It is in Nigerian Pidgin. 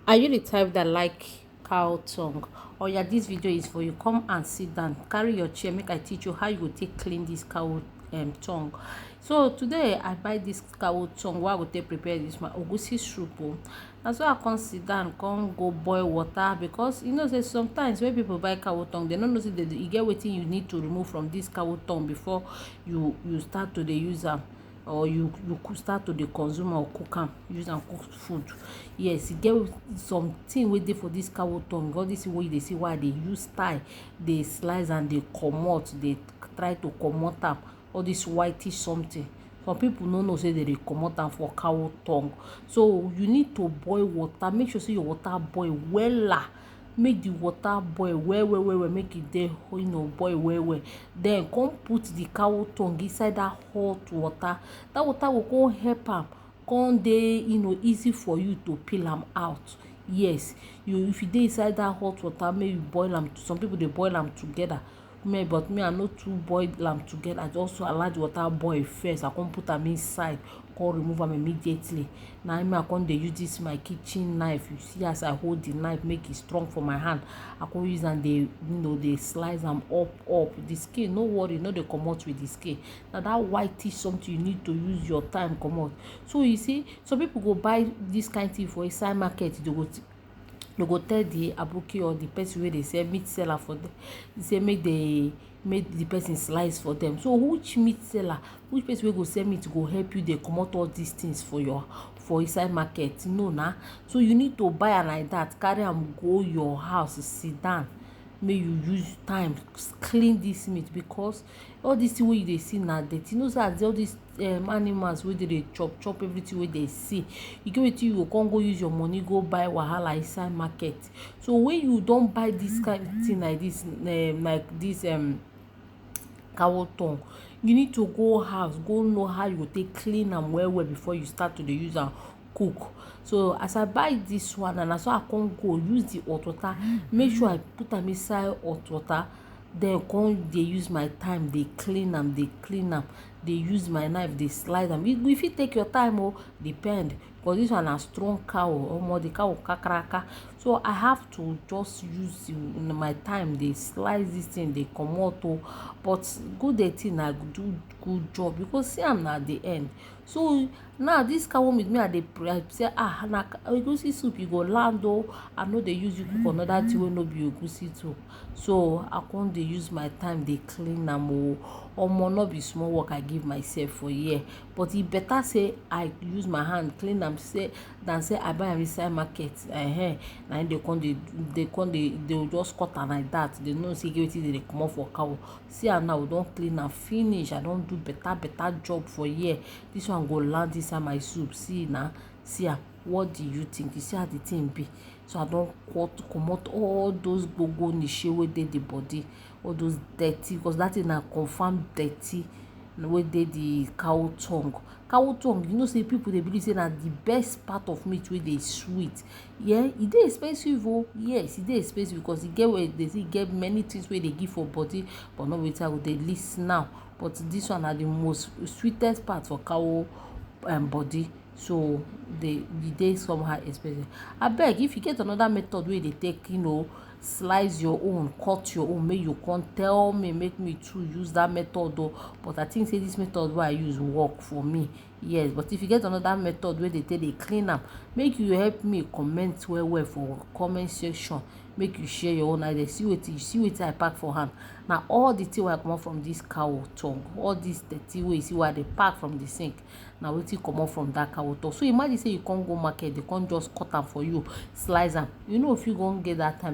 Are you the type that like cow tongue? Or yeah, this video is for you. Come and sit down. Carry your chair. Make I teach you how you go take clean this cow tongue. So today I buy this cow tongue. Why I go take prepare this my ogusi soup. Oh. And so I come sit down, come go boil water because you know say sometimes when people buy cow tongue, they don't know say you get wetin you need to remove from this cow tongue before you start to dey use am. Or you could start to dey consume or cook am, use am cook food. Yes, e get something wey dey for this cow tongue. All this thing wey you dey see, why I dey use style dey slice and dey comot, dey try to comot am, all this whitish something. Some people no know say they dey comot am for cow tongue. So you need to boil water. Make sure say your water boil wella. Make the water boil well, make e dey boil well. Then come put the cow tongue inside that hot water. That water go come help am come dey easy for you to peel am out. Yes, if you dey inside that hot water, make you boil am. Some people dey boil am together, but me I no too boil am together. I just allow the water boil first. I come put am inside, come remove am immediately. Na me I come dey use this my kitchen knife. You see as I hold the knife, make e strong for my hand. I come use am dey dey slice am up. The skin, no worry, no dey comot with the skin. Na that whitish something you need to use your time comot. So you see, some people go buy this kind thing for inside market. They go tell the aboki or the person wey dey sell meat seller for them, say make the person slice for them. So which meat seller, which person wey go sell meat go help you dey comot all these things for inside market? No na. So you need to buy am like that, carry am go your house, sit down, make you use time clean this meat, because all this thing wey you dey see na dirty. You know say as all these animals wey dey chop everything wey dey see, you get wetin you go come go use your money go buy wahala inside market. So when you don buy this kind of thing like this cow tongue, you need to go house go know how you go take clean am well before you start to dey use am cook. So as I buy this one, and so I come go use the hot water, make sure I put am inside hot water, then come dey use my time dey clean am, dey use my knife dey slice am. You fit take your time, depend, because this one na strong cow. The cow kakaraka. So I have to just use my time dey slice this thing, dey comot. But good thing na do good job, because see am na the end. So now this cow meat, me I dey say na egusi soup e go land. I no dey use you cook another thing wey no be egusi too. So I come dey use my time dey clean am. No be small work I give myself for here, but e better say I use my hand clean am than say I buy am inside market. Na they just cut am like that. They know say get wetin dey comot for cow. See am now, we don clean am finish. I don do better job for here. This one go land inside my soup. See na, see am. What do you think? You see how the thing be? So I don comot all those gbogbo niche wey dey the body, all those dirty, because that thing na confirm dirty wey dey the cow tongue. You know say people dey believe say na the best part of meat wey dey sweet. Yeah, e dey expensive. Yes, e dey expensive, because e get where they say e get many things wey dey give for body, but no be wetin I go dey list now. But this one na the most sweetest part for cow body. So e dey somehow expensive. Abeg, if you get another method wey dey take slice your own, cut your own, make you come tell me, make me too use that method. But I think say this method wey I use work for me. Yes, but if you get another method wey dey take dey clean am, make you help me comment well for comment section. Make you share your own idea. See wetin I pack for hand. Na all the thing wey I comot from this cow tongue, all this dirty wey you see wey I dey pack from the sink, na wetin comot from that cow tongue. So imagine say you come go market, they come just cut am for you, slice am. You no fit go get that time